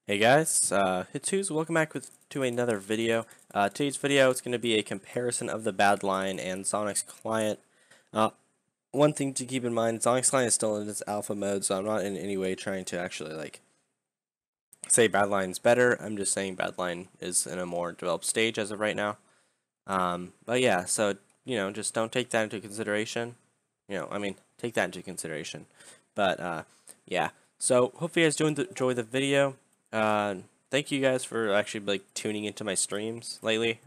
Hey guys, Hitsus, welcome back to another video. Today's video is going to be a comparison of the Badlion and Zonix client. One thing to keep in mind, Zonix client is still in its alpha mode, so I'm not in any way trying to actually say Badlion's better. I'm just saying Badlion is in a more developed stage as of right now. But yeah, so just don't take that into consideration. Take that into consideration. But yeah, so hope you guys enjoy the video. Thank you guys for actually tuning into my streams lately.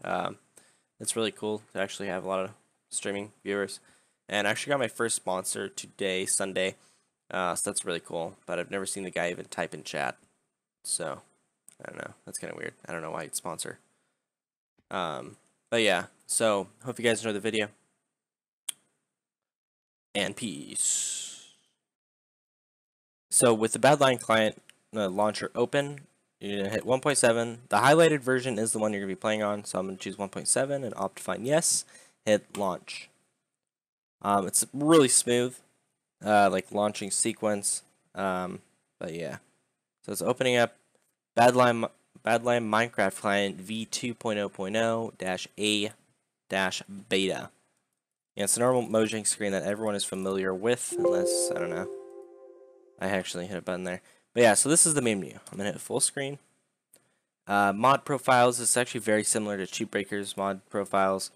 It's really cool to actually have a lot of streaming viewers, and I actually got my first sponsor today, Sunday. So that's really cool. But I've never seen the guy even type in chat, so I don't know. That's kind of weird. I don't know why he'd sponsor. But yeah. So hope you guys enjoy the video, and peace. So with the Badlion client launcher open, you're going to hit 1.7. The highlighted version is the one you're going to be playing on, so I'm going to choose 1.7 and Optifine yes. Hit launch. It's really smooth, like launching sequence. But yeah, so it's opening up Badlion Minecraft client v2.0.0-a-beta. Yeah, it's a normal Mojang screen that everyone is familiar with, unless, I don't know, I actually hit a button there. But yeah, so this is the main menu. I'm going to hit full screen. Mod profiles is actually very similar to Cheap Breaker's mod profiles.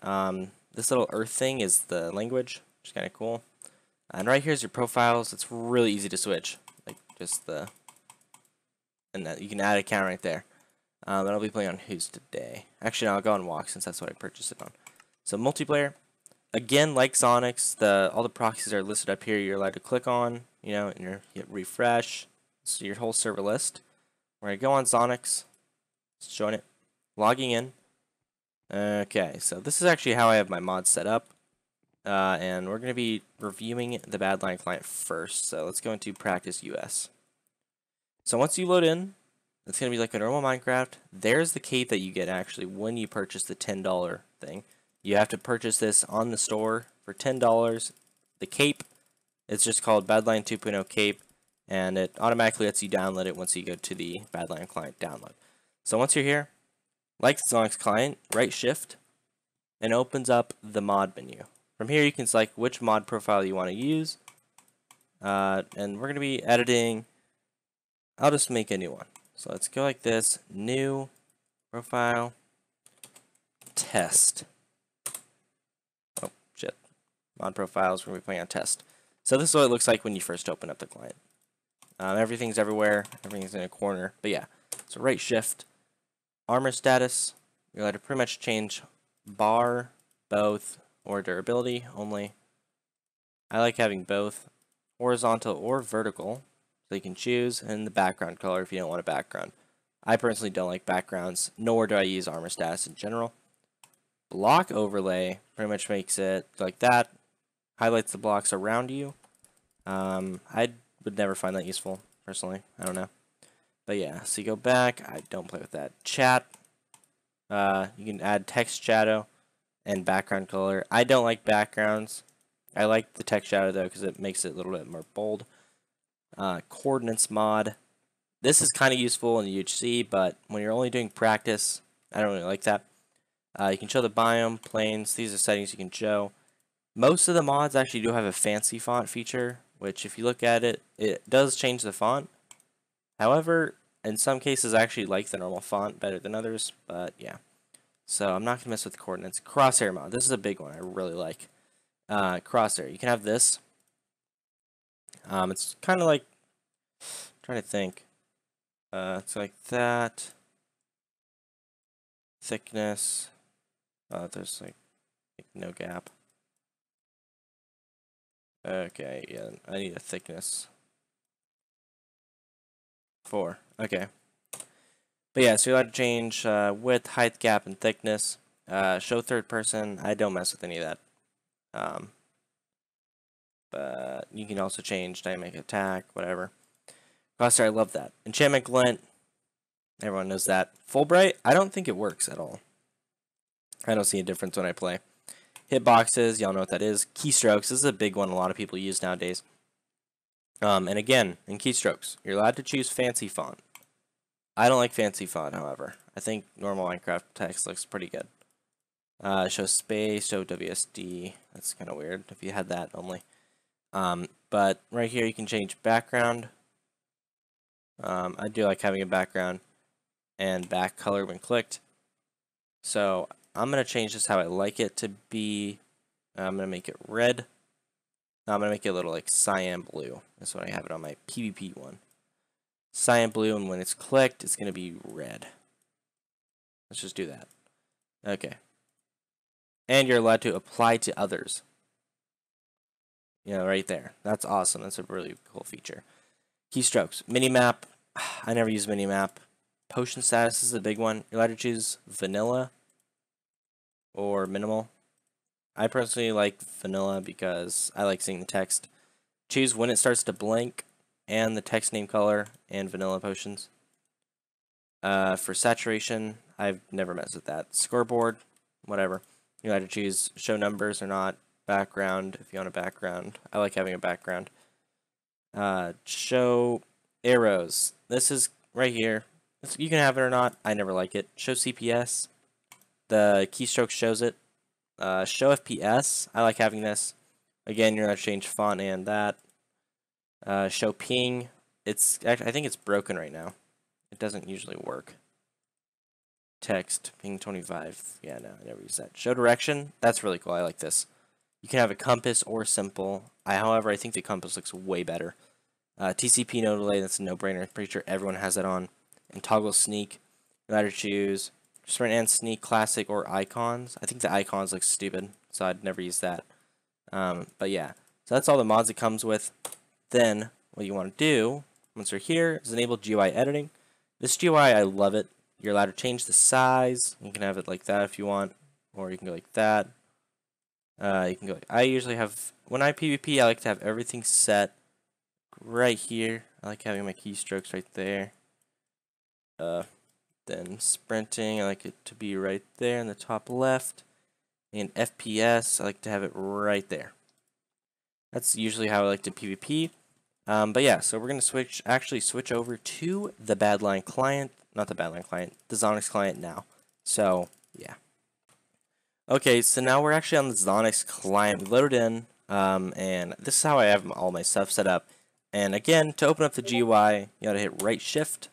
This little earth thing is the language, which is kind of cool. And right here's your profiles. It's really easy to switch. And that you can add an account right there. And I'll be playing on Who's today. Actually, no, I'll go on Walk since that's what I purchased it on. So multiplayer. Again, like Zonix, all the proxies are listed up here. You're allowed to click on, and hit refresh. So your whole server list. We're gonna go on Zonix. Let's join it. Logging in. Okay, so this is actually how I have my mods set up. And we're gonna be reviewing the Badlion client first. So let's go into Practice US. So once you load in, it's gonna be like a normal Minecraft. There's the cape that you get actually when you purchase the $10 thing. You have to purchase this on the store for $10. The cape, it's just called Badlion 2.0 cape, and it automatically lets you download it once you go to the Badlion client download. So once you're here, like the Zonix client, right shift, and opens up the mod menu. From here you can select which mod profile you want to use, and we're going to be editing. I'll just make a new one. So let's go like this, new profile, test. Oh, shit. Mod profiles, we're going to be playing on test. So this is what it looks like when you first open up the client. Everything's everywhere. Everything's in a corner. But yeah, so right shift, armor status. You're allowed to pretty much change bar, both, or durability only. I like having both, horizontal or vertical. So you can choose, and the background color if you don't want a background. I personally don't like backgrounds, nor do I use armor status in general. Block overlay pretty much makes it like that. Highlights the blocks around you. I would never find that useful, personally. I don't know. But yeah, so you go back. I don't play with that. Chat. You can add text shadow and background color. I don't like backgrounds. I like the text shadow, though, because it makes it a little bit more bold. Coordinates mod. This is kind of useful in UHC, but when you're only doing practice, I don't really like that. You can show the biome, planes. These are settings you can show. Most of the mods actually do have a fancy font feature, which if you look at it, it does change the font. However, in some cases I actually like the normal font better than others, but yeah. So I'm not going to mess with the coordinates. Crosshair mod. This is a big one I really like. Crosshair. You can have this. It's kind of like, I'm trying to think. It's like that. Thickness. There's like no gap. Okay, yeah, I need a thickness. 4. Okay. But yeah, so you like to change width, height, gap, and thickness. Show third person. I don't mess with any of that. But you can also change dynamic attack, whatever. Crosshair, I love that. Enchantment glint. Everyone knows that. Fulbright, I don't think it works at all. I don't see a difference when I play. Hitboxes, y'all know what that is. Keystrokes, this is a big one a lot of people use nowadays. And again, in Keystrokes, you're allowed to choose fancy font. I don't like fancy font, however. I think normal Minecraft text looks pretty good. Show space, show WSD. That's kind of weird if you had that only. But right here you can change background. I do like having a background and back color when clicked. So I'm going to change this how I like it to be. I'm going to make it red. I'm going to make it a little like cyan blue. That's what I have it on my PvP one. Cyan blue, and when it's clicked, it's going to be red. Let's just do that. Okay. And you're allowed to apply to others. You know, right there. That's awesome. That's a really cool feature. Keystrokes. Mini-Map. I never use Mini-Map. Potion status is a big one. You're allowed to choose vanilla or minimal. I personally like vanilla because I like seeing the text. Choose when it starts to blink and the text name color and vanilla potions. For saturation, I've never messed with that. Scoreboard, whatever. You have to choose show numbers or not. Background, if you want a background. I like having a background. Show arrows. This is right here. You can have it or not. I never like it. Show CPS. The keystroke shows it. Show FPS. I like having this. Again, you're going to change font and that. Show ping. I think it's broken right now. It doesn't usually work. Text ping 25. Yeah, no, I never use that. Show direction. That's really cool. I like this. You can have a compass or simple. However, I think the compass looks way better. TCP no delay. That's a no-brainer. I'm pretty sure everyone has that on. And toggle sneak. You either choose sprint and sneak, classic, or icons. I think the icons look stupid, so I'd never use that. But yeah, so that's all the mods it comes with. Then what you want to do once you're here is enable GUI editing. This GUI, I love it. You're allowed to change the size. You can have it like that if you want, or you can go like that. You can go like, I usually have, when I PvP, I like to have everything set right here. I like having my keystrokes right there. Then sprinting, I like it to be right there in the top left. And FPS, I like to have it right there. That's usually how I like to PvP. But yeah, so we're going to actually switch over to the Badlion client. Not the Badlion client, the Zonix client now. So, yeah. Okay, so now we're actually on the Zonix client. We loaded in, and this is how I have all my stuff set up. And again, to open up the GUI, you gotta hit right shift.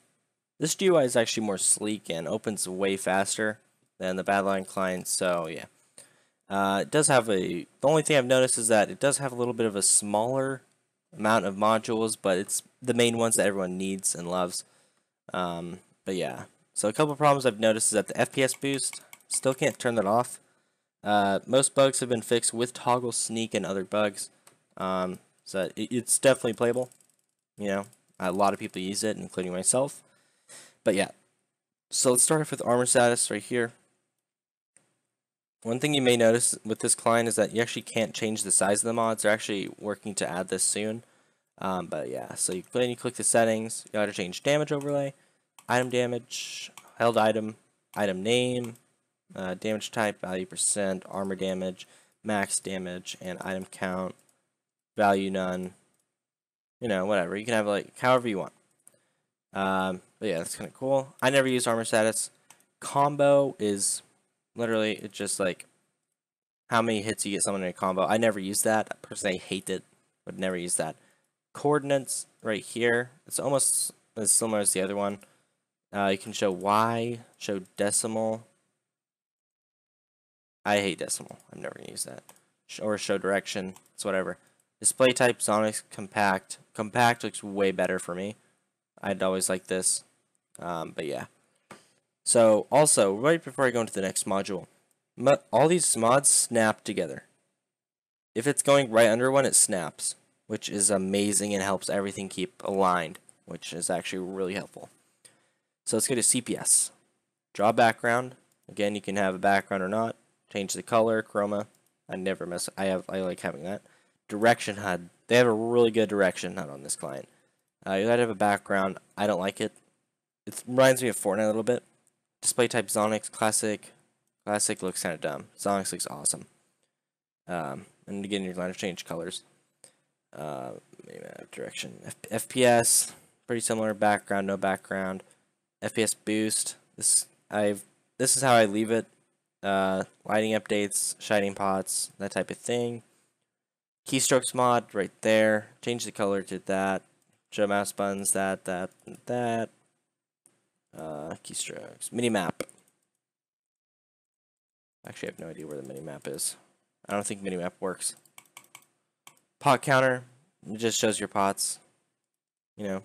This GUI is actually more sleek and opens way faster than the Badlion client, so yeah. It does have the only thing I've noticed is that it does have a little bit of a smaller amount of modules, but it's the main ones that everyone needs and loves. But yeah, so a couple of problems I've noticed is that the FPS boost, still can't turn that off. Most bugs have been fixed with toggle sneak and other bugs, so it's definitely playable. You know, a lot of people use it, including myself. But yeah, so let's start off with armor status right here. One thing you may notice with this client is that you actually can't change the size of the mods. They're actually working to add this soon. But yeah, so you click the settings. You got to change damage overlay, item damage, held item, item name, damage type, value percent, armor damage, max damage, and item count, value none. You know, whatever. You can have like however you want. But yeah, that's kind of cool. I never use armor status. Combo is literally, it's just like how many hits you get someone in a combo. I never use that. Personally, I hate it. Would never use that. Coordinates right here. It's almost as similar as the other one. You can show Y, show decimal. I hate decimal. I'm never going to use that. Or show direction. It's whatever. Display type, Zonix, compact. Compact looks way better for me. I'd always like this. But yeah. So, also, right before I go into the next module, all these mods snap together. If it's going right under one, it snaps, which is amazing and helps everything keep aligned, which is actually really helpful. So let's go to CPS. Draw background. Again, you can have a background or not. Change the color, chroma. I never mess. I like having that. Direction HUD. They have a really good direction HUD on this client. You gotta have a background. I don't like it. It reminds me of Fortnite a little bit. Display type Zonix, classic. Classic looks kind of dumb. Zonix looks awesome. And again, you're going to change colors. Direction. FPS, pretty similar. Background, no background. FPS boost. This is how I leave it. Lighting updates, shining pots, that type of thing. Keystrokes mod right there. Change the color to that. Show mouse buttons, that. Keystrokes Mini-Map. Actually, I have no idea where the Mini-Map is. I don't think Mini-Map works. Pot counter. It just shows your pots. You know,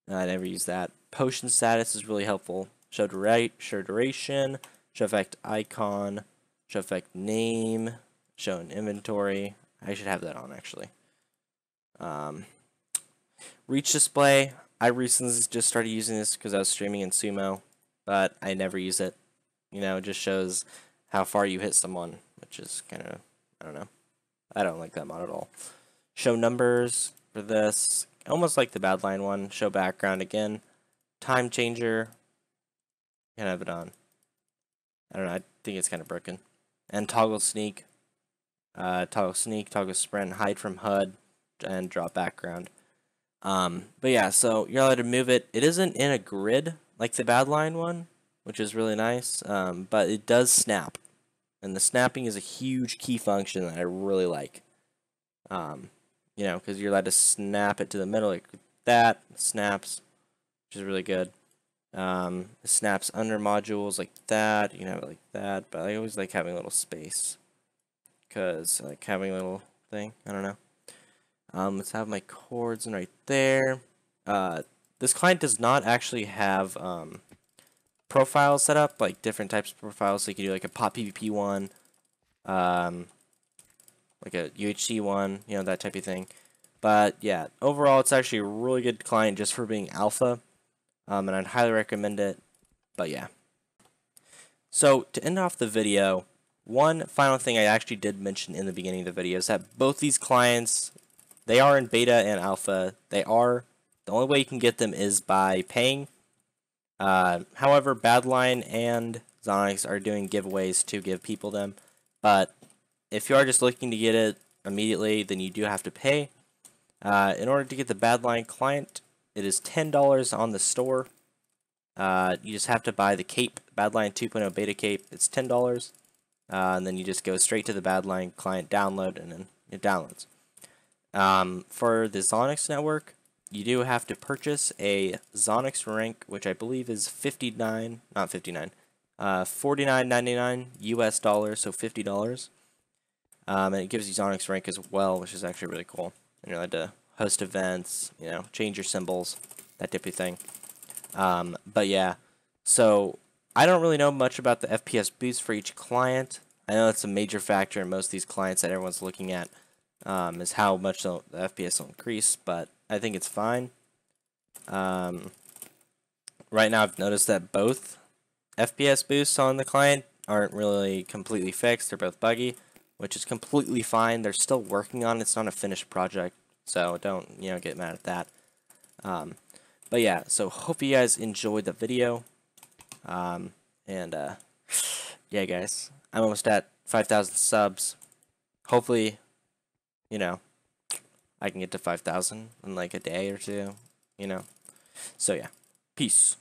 I never use that. Potion status is really helpful. Show duration. Show effect icon. Show effect name. Show an inventory. I should have that on actually. Reach display. I recently just started using this because I was streaming in Sumo, but I never use it. You know, it just shows how far you hit someone, which is kind of, I don't know. I don't like that mod at all. Show numbers for this, almost like the Badlion one. Show background again. Time changer. Can't have it on. I don't know. I think it's kind of broken. And toggle sneak. Toggle sneak, toggle sprint, hide from HUD, and drop background. But yeah, so you're allowed to move it. It isn't in a grid like the Badlion one, which is really nice. But it does snap, and the snapping is a huge key function that I really like. You know, because you're allowed to snap it to the middle like that. Snaps, which is really good. It snaps under modules like that. You can have it like that, but I always like having a little space. Because like having a little thing, I don't know. Let's have my chords in right there. This client does not actually have profiles set up, like different types of profiles. So you can do like a pop PvP one, like a UHC one, you know, that type of thing. But yeah, overall, it's actually a really good client just for being alpha, and I'd highly recommend it. But yeah. So to end off the video, one final thing I actually did mention in the beginning of the video is that both these clients, they are in beta and alpha. The only way you can get them is by paying. However, Badlion and Zonix are doing giveaways to give people them. But if you are just looking to get it immediately, then you do have to pay. In order to get the Badlion client, it is $10 on the store. You just have to buy the cape, Badlion 2.0 beta cape. It's $10. And then you just go straight to the Badlion client download, and then it downloads. For the Zonix network, you do have to purchase a Zonix rank, which I believe is $49.99 US dollars, so $50. And it gives you Zonix rank as well, which is actually really cool. And you're allowed to host events, you know, change your symbols, that type of thing. But yeah, so I don't really know much about the FPS boost for each client. I know that's a major factor in most of these clients that everyone's looking at, is how much the FPS will increase, but I think it's fine. Right now I've noticed that both FPS boosts on the client aren't really completely fixed. They're both buggy, which is completely fine. They're still working on it. It's not a finished project, so don't, you know, get mad at that. But yeah, so hope you guys enjoyed the video. Yeah, guys, I'm almost at 5,000 subs. Hopefully, you know, I can get to 5,000 in like a day or two, you know. So yeah, peace.